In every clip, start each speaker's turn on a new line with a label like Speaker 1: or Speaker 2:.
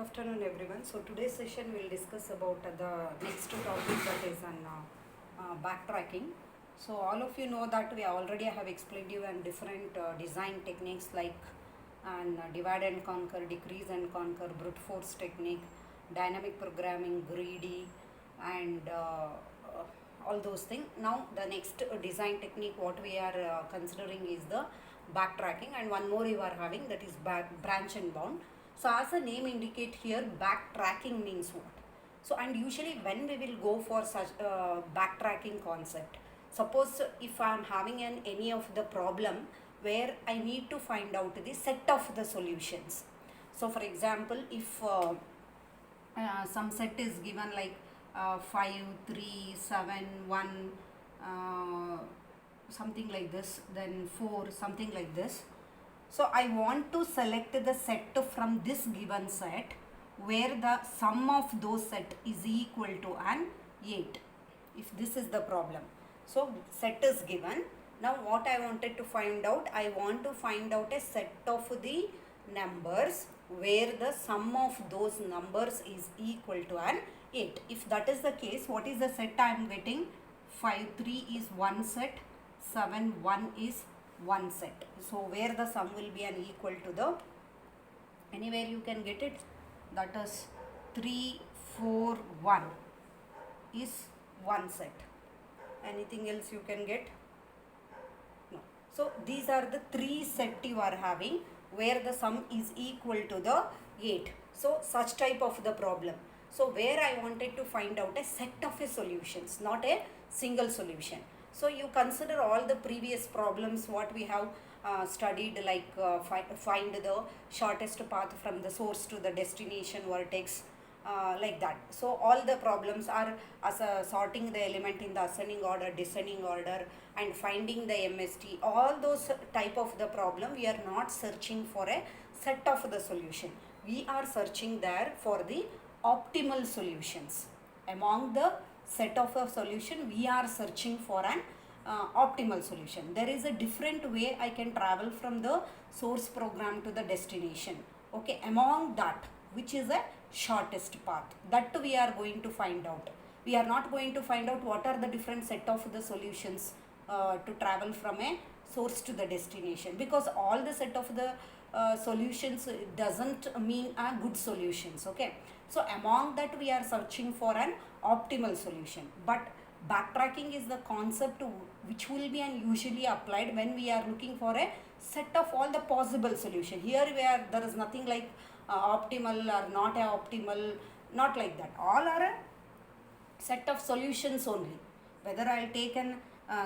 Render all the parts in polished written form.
Speaker 1: afternoon everyone. So today's session will discuss about the next topic, that is on backtracking. So all of you know that we already have explained you on different design techniques like divide and conquer, decrease and conquer, brute force technique, dynamic programming, greedy, and all those things. Now the next design technique what we are considering is the backtracking, and one more you are having, that is branch and bound. So as the name indicate here, backtracking means what? So and usually when we will go for such backtracking concept, suppose if I am having any of the problem where I need to find out the set of the solutions. So for example, if some set is given like 5, 3, 7, 1, something like this, then 4, something like this. So I want to select the set from this given set where the sum of those set is equal to an 8, if this is the problem. So set is given. Now what I wanted to find out, I want to find out a set of the numbers where the sum of those numbers is equal to an 8. If that is the case, what is the set I am getting? 5, 3 is one set, 7, 1 is one set. So where the sum will be an equal to the, anywhere you can get it, that is 3, 4, 1 is one set. Anything else you can get? No. So these are the three set you are having where the sum is equal to the 8. So such type of the problem. So where I wanted to find out a set of a solutions, not a single solution. So you consider all the previous problems what we have studied, like find the shortest path from the source to the destination vertex, like that. So all the problems are as sorting the element in the ascending order, descending order, and finding the MST. All those type of the problem, we are not searching for a set of the solution. We are searching there for the optimal solutions. Among the set of a solution, we are searching for an optimal solution. There is a different way I can travel from the source program to the destination. Okay, among that, which is a shortest path, that we are going to find out. We are not going to find out what are the different set of the solutions to travel from a source to the destination, because all the set of the solutions doesn't mean a good solutions. Okay, so among that we are searching for an optimal solution. But backtracking is the concept which will be usually applied when we are looking for a set of all the possible solution. Here where there is nothing like optimal or not a optimal, not like that. All are a set of solutions only. Whether I will take an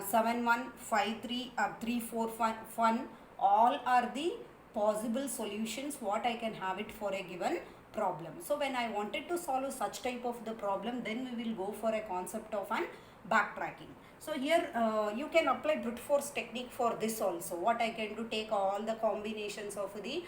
Speaker 1: 7, 1, 5, 3 or 3, 4, 1, all are the possible solutions what I can have it for a given problem. So when I wanted to solve such type of the problem, then we will go for a concept of an backtracking. So here you can apply brute force technique for this also. What I can do, take all the combinations of the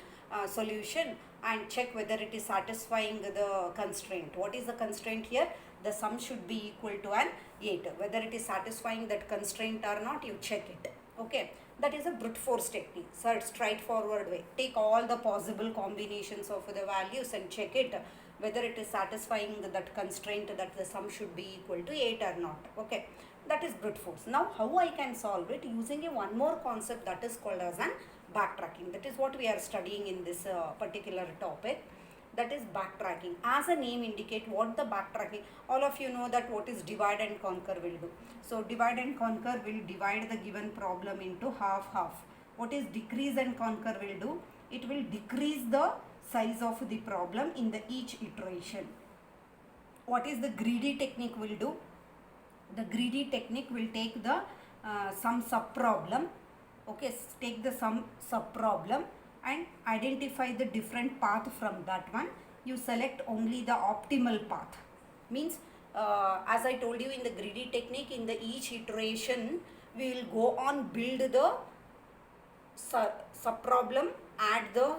Speaker 1: solution and check whether it is satisfying the constraint. What is the constraint here? The sum should be equal to an 8. Whether it is satisfying that constraint or not, you check it. Okay, that is a brute force technique. So it's straightforward way. Take all the possible combinations of the values and check it whether it is satisfying that constraint that the sum should be equal to 8 or not. Okay, that is brute force. Now how I can solve it? Using a one more concept that is called as an backtracking. That is what we are studying in this particular topic. That is backtracking. As a name indicate what the backtracking, all of you know that what is divide and conquer will do. So divide and conquer will divide the given problem into half. What is decrease and conquer will do? It will decrease the size of the problem in the each iteration. What is the greedy technique will do? The greedy technique will take the some sub problem. Okay, take the some sub problem and identify the different path from that one. You select only the optimal path. Means as I told you in the greedy technique, in the each iteration we will go on build the sub problem, add the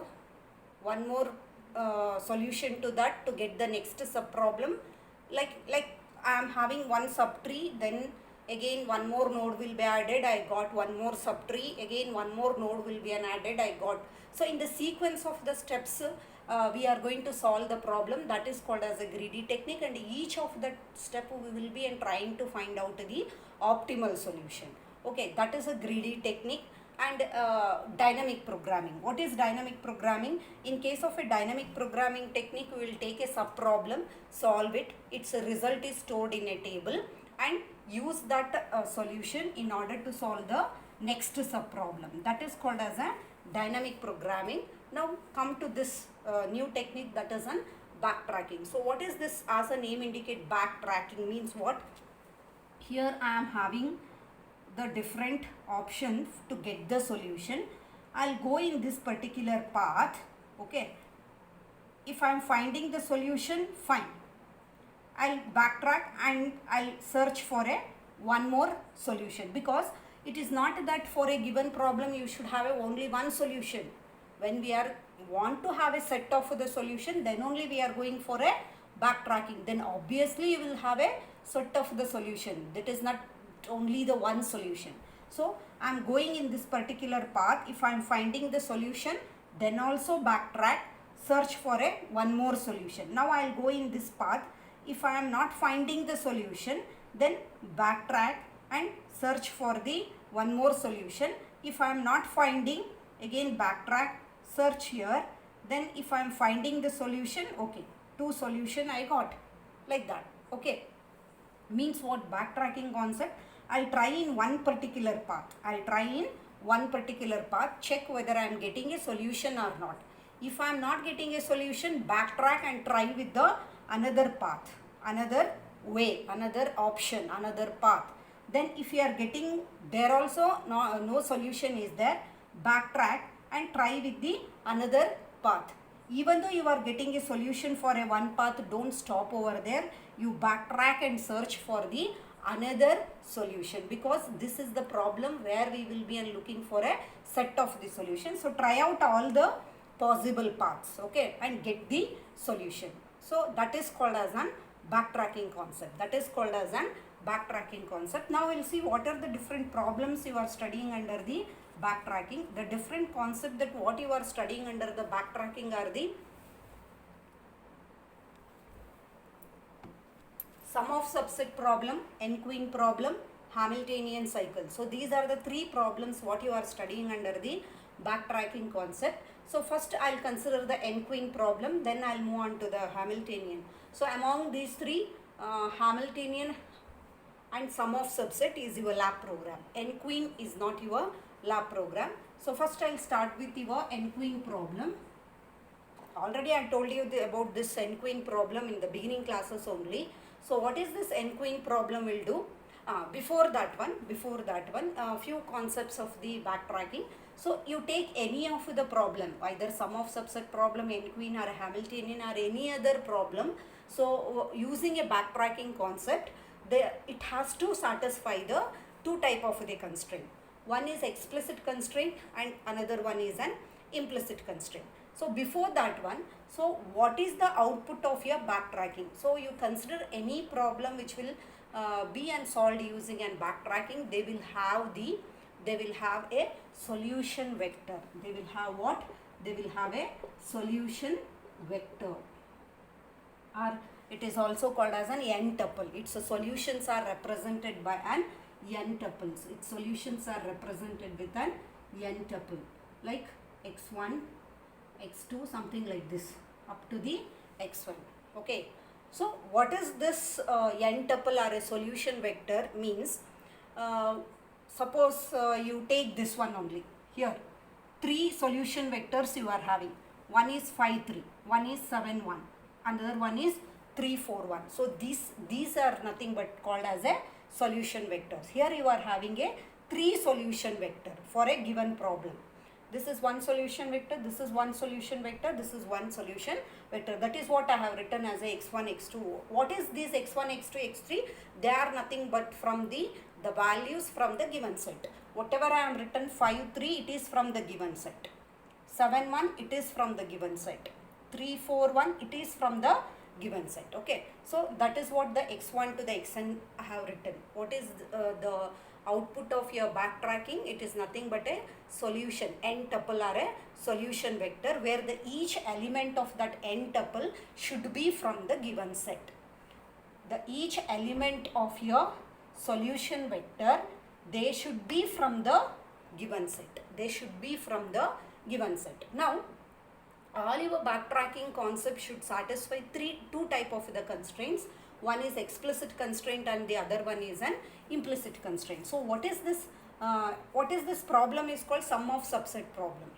Speaker 1: one more solution to that to get the next sub problem. Like I am having one subtree, then again one more node will be added, I got one more subtree, again one more node will be added, I got. So in the sequence of the steps we are going to solve the problem. That is called as a greedy technique, and each of the step we will be trying to find out the optimal solution. Okay, that is a greedy technique. And dynamic programming. What is dynamic programming? In case of a dynamic programming technique, we will take a sub problem, solve it, its result is stored in a table, and use that solution in order to solve the next sub problem. That is called as a dynamic programming. Now come to this new technique, that is an backtracking. So what is this? As a name indicate, backtracking means what? Here I am having the different options to get the solution. I'll go in this particular path. Okay, if I am finding the solution, fine, I'll backtrack and I'll search for a one more solution, because it is not that for a given problem you should have only one solution. When we are want to have a set of the solution, then only we are going for a backtracking. Then obviously you will have a set of the solution. That is not only the one solution. So I am going in this particular path. If I am finding the solution, then also backtrack, search for a one more solution. Now I will go in this path. If I am not finding the solution, then backtrack and search for the one more solution. If I am not finding, again backtrack, search here. Then if I am finding the solution, okay, two solution I got, like that. Okay, means what? Backtracking concept. I'll try in one particular path. I'll try in one particular path, check whether I am getting a solution or not. If I am not getting a solution, backtrack and try with the another path, another way, another option, another path. Then if you are getting there also no solution is there, backtrack and try with the another path. Even though you are getting a solution for a one path, don't stop over there. You backtrack and search for the another solution, because this is the problem where we will be looking for a set of the solution. So try out all the possible paths, okay, and get the solution. So that is called as an backtracking concept. That is called as an backtracking concept. Now we'll see what are the different problems you are studying under the backtracking. The different concept that what you are studying under the backtracking are the sum of subset problem, n-queen problem, Hamiltonian cycle. So these are the three problems what you are studying under the backtracking concept. So first I'll consider the n-queen problem, then I'll move on to the Hamiltonian. So among these three, Hamiltonian and sum of subset is your lab program. N-queen is not your lab program. So first I'll start with your n-queen problem. Already I told you about this n-queen problem in the beginning classes only. So what is this n-queen problem will do? Before that one, few concepts of the backtracking. So you take any of the problem, either sum of subset problem, n-queen or Hamiltonian or any other problem. So using a backtracking concept, it has to satisfy the two type of the constraint. One is explicit constraint and another one is an implicit constraint. So before that one, so what is the output of your backtracking? So you consider any problem which will be solved using an backtracking, they will have a solution vector. They will have what? They will have a solution vector, or it is also called as an n-tuple. Its solutions are represented by an n-tuples. Its solutions are represented with an n-tuple, like x1, x2, something like this, up to the x1. Okay. So what is this n-tuple or a solution vector means? Suppose you take this one only. Here, three solution vectors you are having. One is 5, 3, one is 7, 1, another one is 3, 4, 1. So these are nothing but called as a solution vectors. Here you are having a 3 solution vector for a given problem. This is one solution vector, this is one solution vector, this is one solution vector. That is what I have written as a x1, x2. What is this x1, x2, x3? They are nothing but from the values from the given set. Whatever I am written 5, 3, it is from the given set. 7, 1, it is from the given set. 3, 4, 1, it is from the given set. Okay, so that is what the x1 to the xn I have written. What is the output of your backtracking? It is nothing but a solution, n tuple are a solution vector where the each element of that n tuple should be from the given set. The each element of your solution vector, they should be from the given set. They should be from the given set. Now all your backtracking concept should satisfy two type of the constraints. One is explicit constraint and the other one is an implicit constraint. So what is this problem is called sum of subset problem.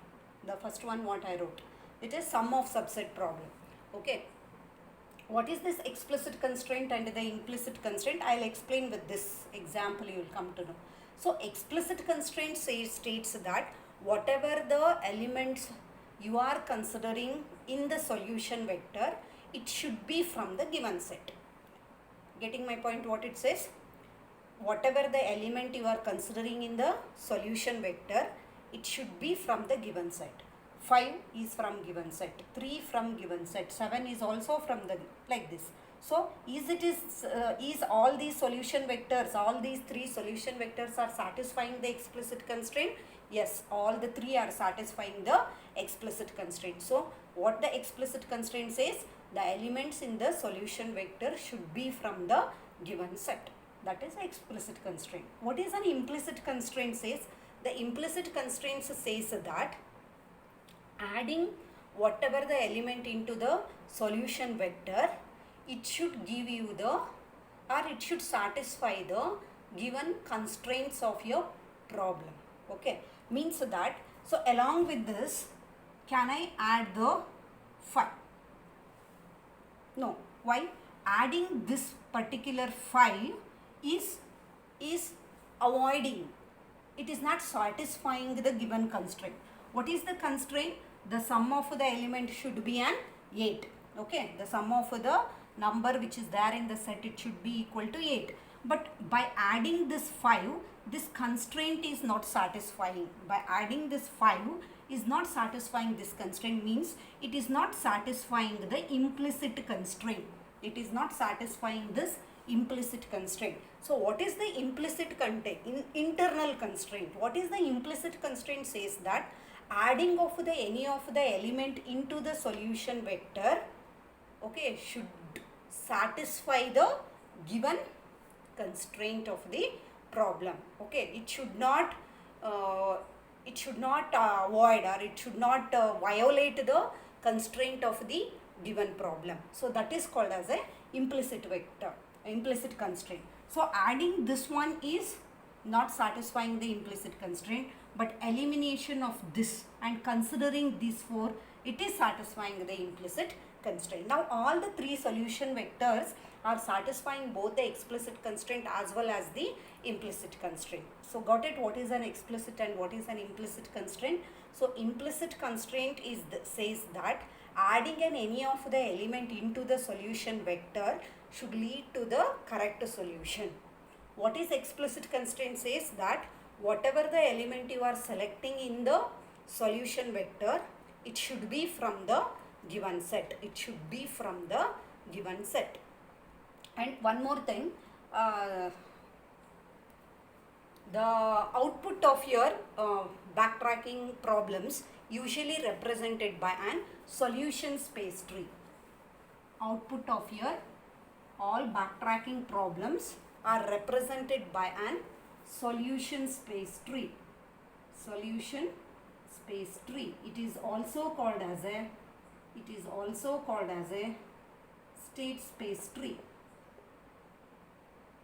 Speaker 1: The first one what I wrote, it is sum of subset problem. Okay, what is this explicit constraint and the implicit constraint? I'll explain with this example, you will come to know. So explicit constraint states that whatever the elements you are considering in the solution vector, it should be from the given set. Getting my point what it says? Whatever the element you are considering in the solution vector, it should be from the given set. 5 is from given set, 3 from given set, 7 is also from the, like this. So is all these solution vectors, all these 3 solution vectors are satisfying the explicit constraint? Yes, all the 3 are satisfying the explicit constraint. So what the explicit constraint says? The elements in the solution vector should be from the given set. That is the explicit constraint. What is an implicit constraint says? The implicit constraint says that adding whatever the element into the solution vector, it should give you the, or it should satisfy the given constraints of your problem. Okay, means that, so along with this, can I add the 5? No. Why? Adding this particular 5 is avoiding, it is not satisfying the given constraint. What is the constraint? The sum of the element should be an 8. Okay, the sum of the number which is there in the set, it should be equal to 8. But by adding this 5, this constraint is not satisfying. By adding this 5 is not satisfying this constraint, means it is not satisfying the implicit constraint. It is not satisfying this implicit constraint. So what is the implicit internal constraint? What is the implicit constraint says that adding of the any of the element into the solution vector, okay, should satisfy the given constraint of the problem. Okay, it should not avoid, or it should not violate the constraint of the given problem. So that is called as a implicit constraint. So adding this one is not satisfying the implicit constraint, but elimination of this and considering these 4, it is satisfying the implicit constraint. Now all the 3 solution vectors are satisfying both the explicit constraint as well as the implicit constraint. So got it? What is an explicit and what is an implicit constraint? So implicit constraint is says that adding any of the element into the solution vector should lead to the correct solution. What is explicit constraint says that whatever the element you are selecting in the solution vector, it should be from the given set. It should be from the given set. And one more thing, the output of your backtracking problems usually represented by an solution space tree. Output of your all backtracking problems are represented by an solution space tree. Solution space tree. It is also called as a state space tree.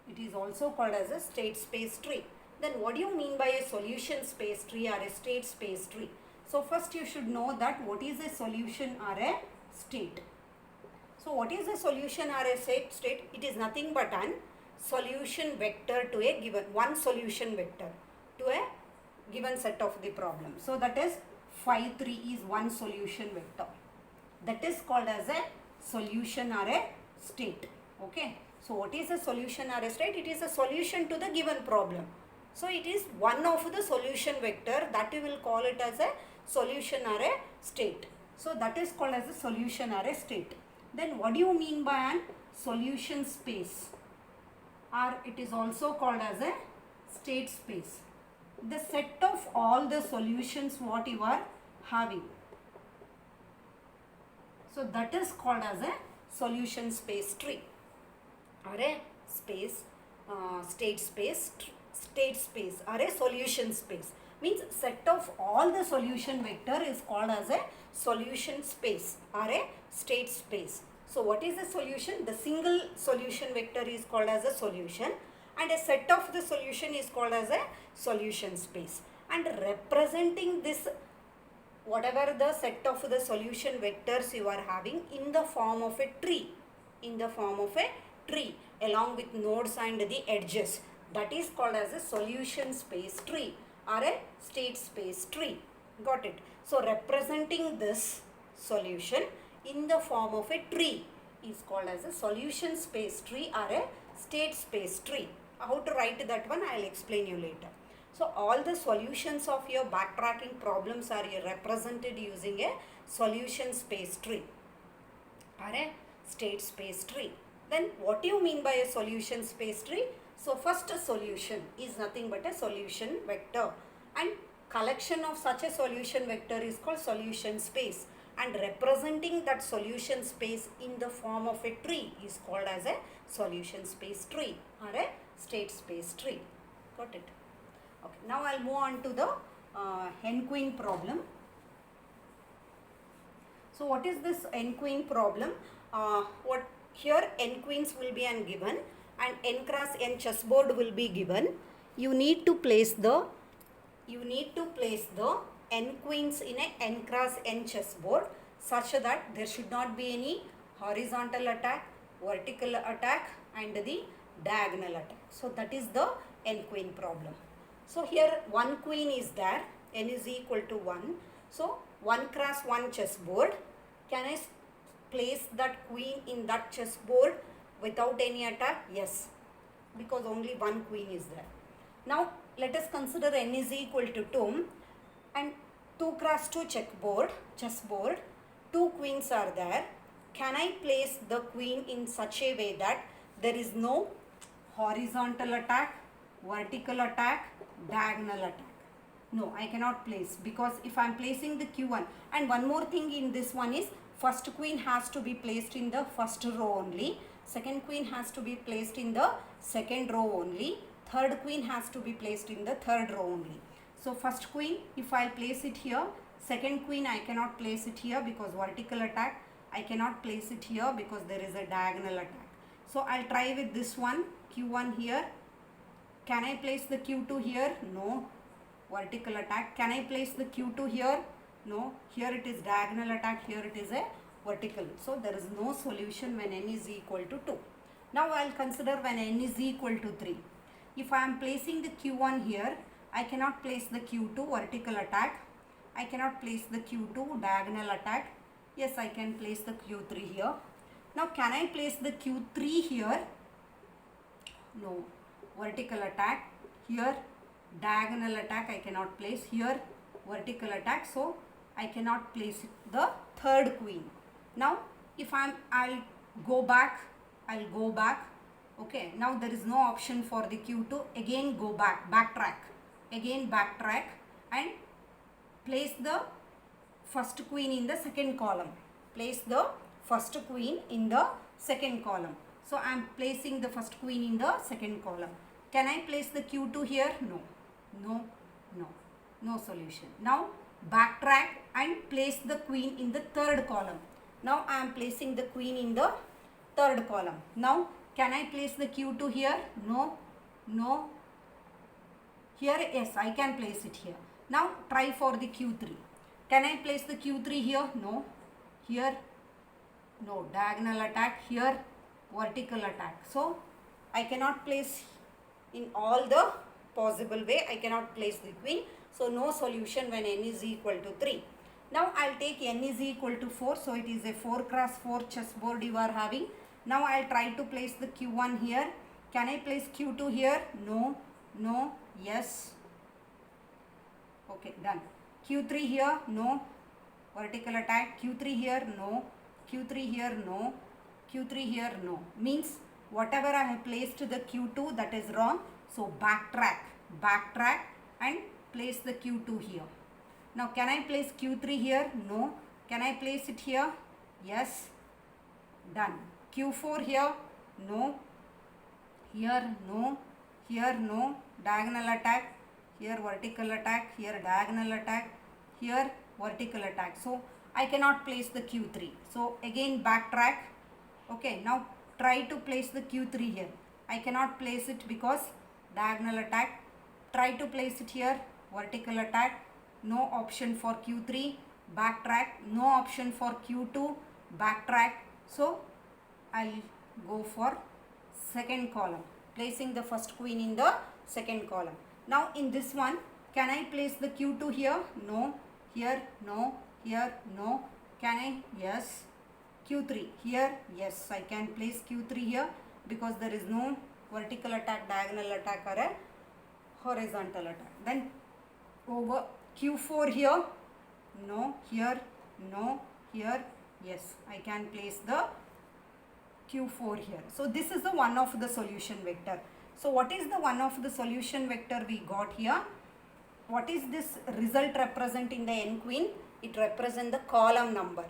Speaker 1: It is also called as a state space tree. Then what do you mean by a solution space tree or a state space tree? So first you should know that what is a solution or a state. So what is a solution or a state? It is nothing but an solution vector to a given, one solution vector to a given set of the problem. So that is 5, 3 is one solution vector. That is called as a solution or a state. Okay. So what is a solution or a state? It is a solution to the given problem. So it is one of the solution vector, that we will call it as a solution or a state. So that is called as a solution or a state. Then what do you mean by an solution space? Or it is also called as a state space. The set of all the solutions what you are having. So that is called as a solution space tree or a space, state space or a solution space. Means set of all the solution vector is called as a solution space or a state space. So what is the solution? The single solution vector is called as a solution and a set of the solution is called as a solution space. And representing this whatever the set of the solution vectors you are having in the form of a tree, along with nodes and the edges, that is called as a solution space tree or a state space tree. Got it? So representing this solution in the form of a tree is called as a solution space tree or a state space tree. How to write that one I will explain you later. So all the solutions of your backtracking problems are represented using a solution space tree or a state space tree. Then what do you mean by a solution space tree? So first, a solution is nothing but a solution vector and collection of such a solution vector is called solution space, and representing that solution space in the form of a tree is called as a solution space tree or a state space tree. Got it? Okay, now I'll move on to the n-queen problem. So what is this n-queen problem? What here n-queens will be given and n cross n chessboard will be given. You need to place the n-queens in a n cross n chessboard such that there should not be any horizontal attack, vertical attack and the diagonal attack. So that is the n-queen problem. So here one queen is there, n is equal to 1. So 1 cross 1 chessboard. Can I place that queen in that chessboard without any attack? Yes, because only one queen is there. Now let us consider n is equal to 2 and 2 cross 2 chessboard. 2 queens are there. Can I place the queen in such a way that there is no horizontal attack, vertical attack, diagonal attack? No, I cannot place, because if I am placing the q1, and one more thing in this one is first queen has to be placed in the first row only, second queen has to be placed in the second row only, third queen has to be placed in the third row only. So first queen, if I place it here, second queen I cannot place it here because vertical attack, I cannot place it here because there is a diagonal attack. So I'll try with this one, q1 here. Can I place the q2 here? No, vertical attack. Can I place the q2 here? No, here it is diagonal attack, here it is a vertical. So there is no solution when n is equal to 2. Now I will consider when n is equal to 3. If I am placing the q1 here, I cannot place the q2 vertical attack. I cannot place the q2 diagonal attack. Yes, I can place the q3 here. Now can I place the q3 here? No, vertical attack. Here diagonal attack I cannot place. Here vertical attack. So I cannot place the third queen. Now if I'll go back. Okay, now there is no option for the q2. Again go backtrack and place the first queen in the second column. Place the first queen in the second column. So I am placing the first queen in the second column. Can I place the q2 here? No solution. Now backtrack and place the queen in the third column. Now I am placing the queen in the third column. Now can I place the q2 here? No. Here, yes, I can place it here. Now try for the q3. Can I place the q3 here? No. Here, no, diagonal attack. Here, vertical attack. So I cannot place in all the possible way. I cannot place the queen. So no solution when n is equal to 3. Now I'll take n is equal to 4. So it is a 4 cross 4 chessboard you are having. Now I'll try to place the q1 here. Can I place q2 here? No, yes. Okay, done. q3 here? No. Vertical attack. q3 here? No. Q3 here, no. Q3 here, no. Means whatever I have placed the Q2, that is wrong. So backtrack and place the Q2 here. Now can I place Q3 here? No. Can I place it here? Yes. Done. Q4 here? No. Here no. Here no. Diagonal attack. Here vertical attack. Here diagonal attack. Here vertical attack. So I cannot place the Q3. So again backtrack. Okay, now try to place the Q3 here. I cannot place it because diagonal attack. Try to place it here. Vertical attack. No option for Q3. Backtrack. No option for Q2. Backtrack. So I'll go for second column, placing the first queen in the second column. Now in this one, can I place the Q2 here? No. Here no. Here no. Can I? Yes. Q3 here? Yes, I can place Q3 here because there is no vertical attack, diagonal attack or a horizontal attack. Then over Q4 here? No. Here no. Here yes, I can place the Q4 here. So this is the one of the solution vector. So what is the one of the solution vector we got here? What is this result represent in the n queen? It represents the column number.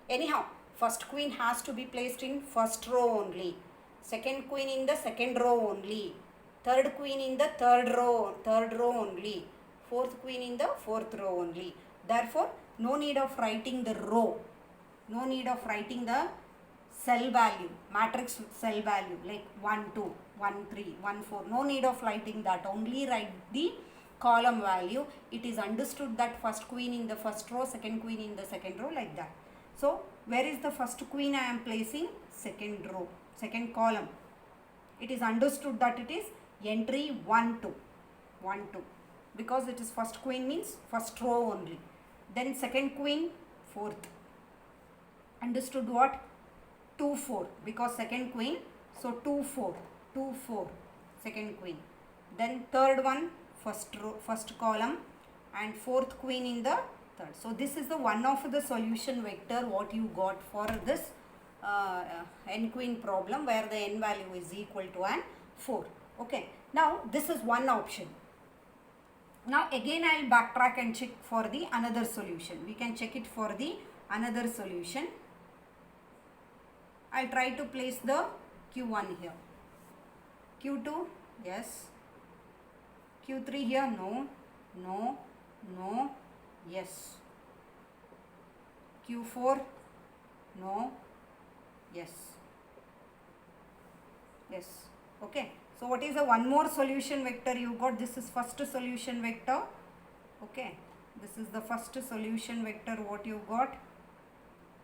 Speaker 1: Anyhow, first queen has to be placed in first row only. Second queen in the second row only. Third queen in the third row only. Fourth queen in the fourth row only. Therefore, no need of writing the row. No need of writing the cell value, matrix cell value like 1, 2, 1, 3, 1, 4. No need of writing that. Only write the column value. It is understood that first queen in the first row, second queen in the second row, like that. So where is the first queen I am placing? Second row, second column. It is understood that it is entry 1, 2, 1, 2. Because it is first queen means first row only. Then second queen, fourth. Understood what? 2, 4. Because second queen. So 2, 4. 2, 4. Second queen. Then third one, first row, first column. And fourth queen in the third. So this is the one of the solution vector what you got for this n queen problem, where the n value is equal to an 4. Okay. Now this is one option. Now again I will backtrack and check for the another solution. We can check it for the another solution. I will try to place the Q1 here. Q2, yes. Q3 here, no, no, no, yes. Q4, no, yes. Yes, okay. So what is the one more solution vector you got? This is first solution vector. Okay, this is the first solution vector what you got.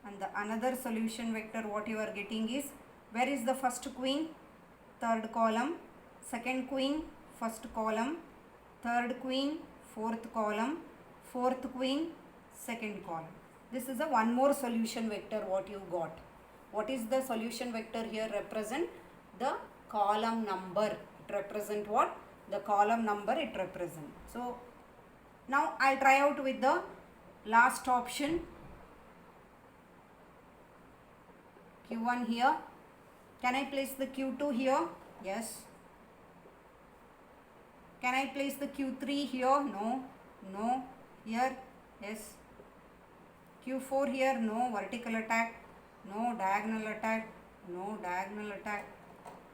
Speaker 1: And the another solution vector what you are getting is, where is the first queen? Third column. Second queen, first column. Third queen, fourth column. Fourth queen, second column. This is a one more solution vector what you got. What is the solution vector here represent? The column number. It represent what? The column number it represent. So now I'll try out with the last option. Q1 here. Can I place the Q2 here? Yes. Can I place the Q3 here? No. No. Here? Yes. Q4 here? No. Vertical attack? No. Diagonal attack? No. Diagonal attack?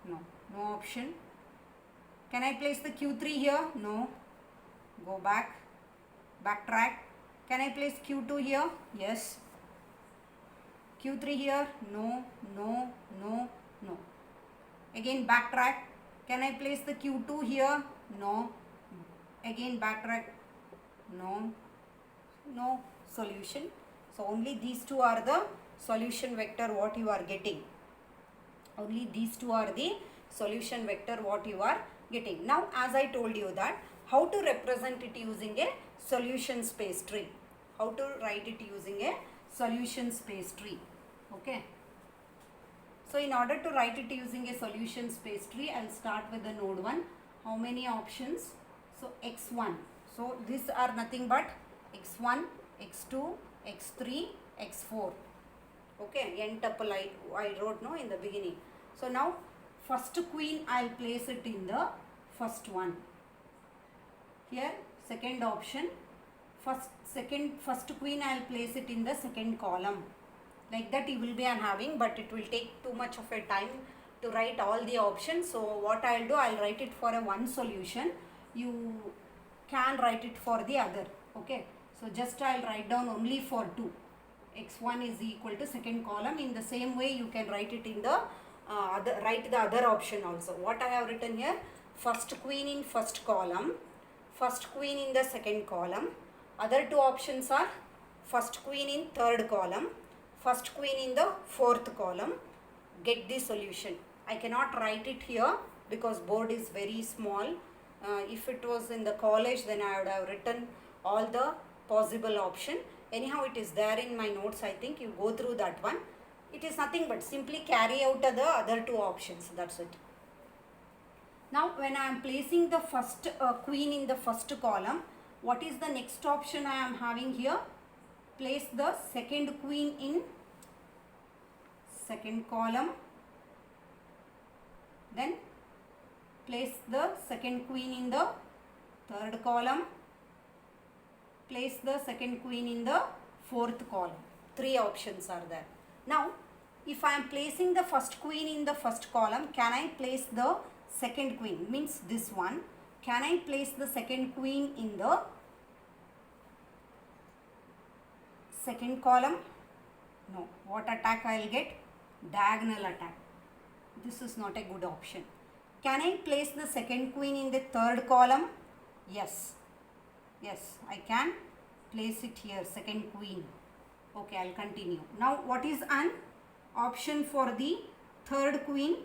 Speaker 1: No. No option. Can I place the Q3 here? No. Go back. Backtrack. Can I place Q2 here? Yes. Q3 here? No, no, no, no. Again backtrack. Can I place the Q2 here? No. Again backtrack. No. No solution. So only these two are the solution vector what you are getting. Only these two are the solution vector what you are getting. Now as I told you that how to represent it using a solution space tree. How to write it using a solution space tree. Okay. So in order to write it using a solution space tree, I will start with the node 1. How many options? So x1. So these are nothing but x1, x2, x3, x4. Okay, n tuple I wrote no in the beginning. So now first queen I'll place it in the first one. Here second option, first queen I'll place it in the second column. Like that you will be having, but it will take too much of a time to write all the options. So what I'll do, I'll write it for a one solution. You can write it for the other. Okay, so just I'll write down only for 2. x1 is equal to second column. In the same way you can write it in the write the other option also. What I have written here, first queen in first column, first queen in the second column. Other two options are first queen in third column, first queen in the fourth column. Get the solution. I cannot write it here because board is very small. If it was in the college, then I would have written all the possible option. Anyhow, it is there in my notes. I think you go through that one. It is nothing but simply carry out the other two options. That's it. Now when I am placing the first queen in the first column, what is the next option I am having here? Place the second queen in second column, then place the second queen in the third column, place the second queen in the fourth column. 3 options are there. Now if I am placing the first queen in the first column, can I place the second queen, means this one? Can I place the second queen in the second column? No. What attack I will get? Diagonal attack. This is not a good option. Can I place the second queen in the third column? Yes. Yes, I can place it here, second queen. Okay, I'll continue. Now what is an option for the third queen?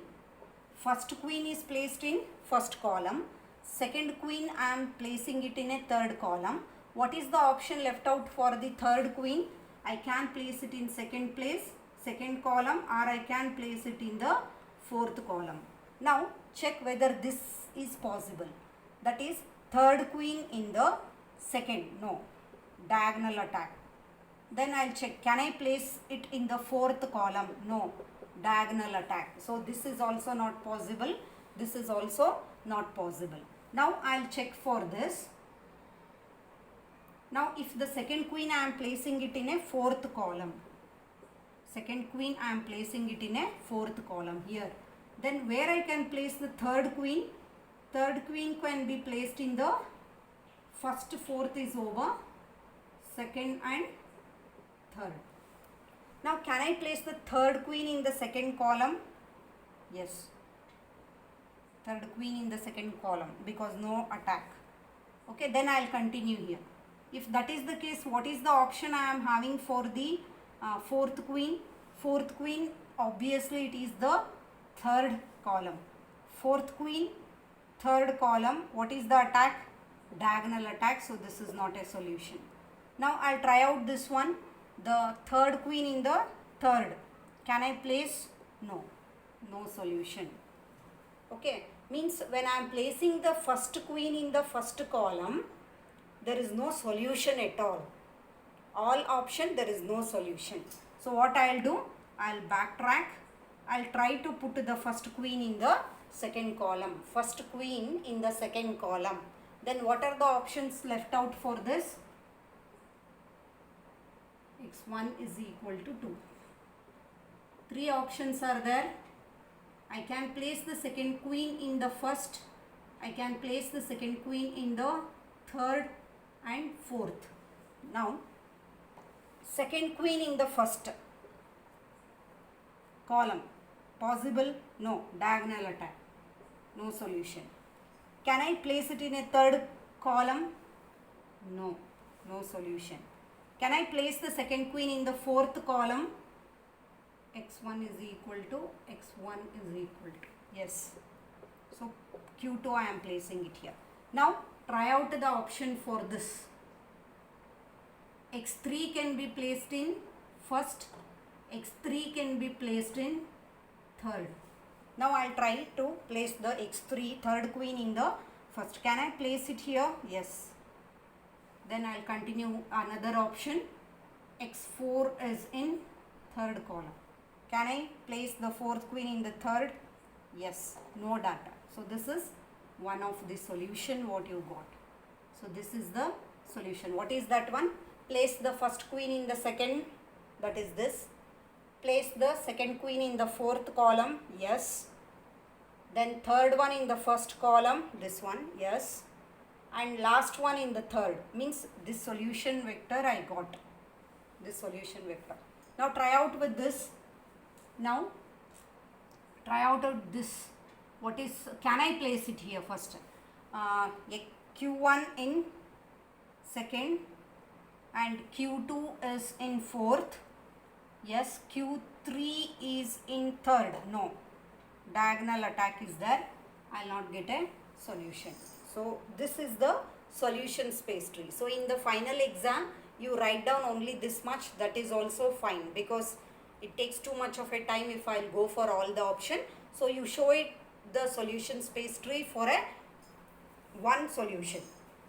Speaker 1: First queen is placed in first column. Second queen I am placing it in a third column. What is the option left out for the third queen? I can place it in second place, second column, or I can place it in the fourth column. Now check whether this is possible. That is third queen in the second. No. Diagonal attack. Then I'll check, can I place it in the fourth column? No. Diagonal attack. So this is also not possible. This is also not possible. Now I'll check for this. Now if the second queen I am placing it in a fourth column. Second queen I am placing it in a fourth column here. Then where I can place the third queen? Third queen can be placed in the first, fourth is over, second and third. Now can I place the third queen in the second column? Yes. Third queen in the second column because no attack. Okay, then I will continue here. If that is the case, what is the option I am having for the fourth queen? Fourth queen, obviously it is the third column. Fourth queen, third column. What is the attack? Diagonal attack. So this is not a solution. Now I'll try out this one. The third queen in the third. Can I place? No. No solution. Okay. Means when I am placing the first queen in the first column, there is no solution at all. All option, there is no solution. So what I will do? I will backtrack. I will try to put the first queen in the second column. First queen in the second column. Then what are the options left out for this? x1 is equal to 2. 3 options are there. I can place the second queen in the first. I can place the second queen in the third and fourth. Now, second queen in the first column. Possible? No. Diagonal attack. No solution. Can I place it in a third column? No. No solution. Can I place the second queen in the fourth column? x1 is equal to x1 is equal to. Yes. So q2 I am placing it here. Now try out the option for this. x3 can be placed in first. x3 can be placed in third. Now I'll try to place the x3 third queen in the first. Can I place it here? Yes. Then I'll continue another option. x4 is in third column. Can I place the fourth queen in the third? Yes, no data. So this is one of the solution what you got. So this is the solution. What is that one? Place the first queen in the second, that is this. Place the second queen in the fourth column, yes. Then third one in the first column, this one, yes. And last one in the third, means this solution vector I got. This solution vector. Now try out with this. Now try out with this. What is, can I place it here first? Q1 in second and Q2 is in fourth. Yes, Q3 is in third. No, diagonal attack is there. I will not get a solution. So this is the solution space tree. So in the final exam, you write down only this much. That is also fine, because it takes too much of a time if I will go for all the option. So you show it the solution space tree for a one solution.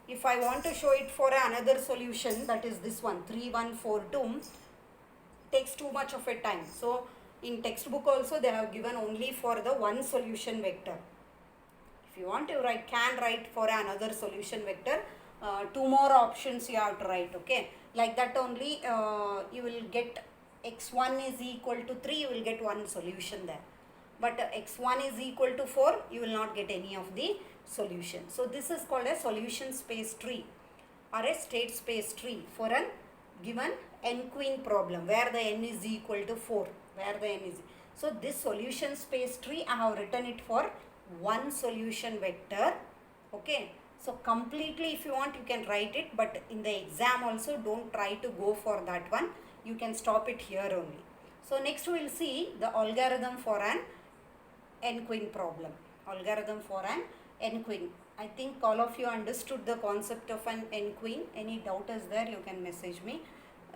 Speaker 1: If I want to show it for another solution, that is this one, 3, 1, 4, 2, takes too much of a time. So in textbook also they have given only for the one solution vector. If you want to write, can write for another solution vector, two more options you have to write, okay. Like that only you will get x1 is equal to 3, you will get one solution there. But x1 is equal to 4, you will not get any of the solution. So this is called a solution space tree or a state space tree for a given n queen problem where the n is equal to 4. Where the n is. So this solution space tree I have written it for one solution vector. Okay. So completely if you want you can write it, but in the exam also don't try to go for that one. You can stop it here only. So next we will see the algorithm for an n queen problem. Algorithm for an n queen. I think all of you understood the concept of an n queen. Any doubt is there, you can message me.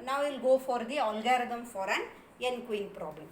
Speaker 1: Now we will go for the algorithm for an n queen problem.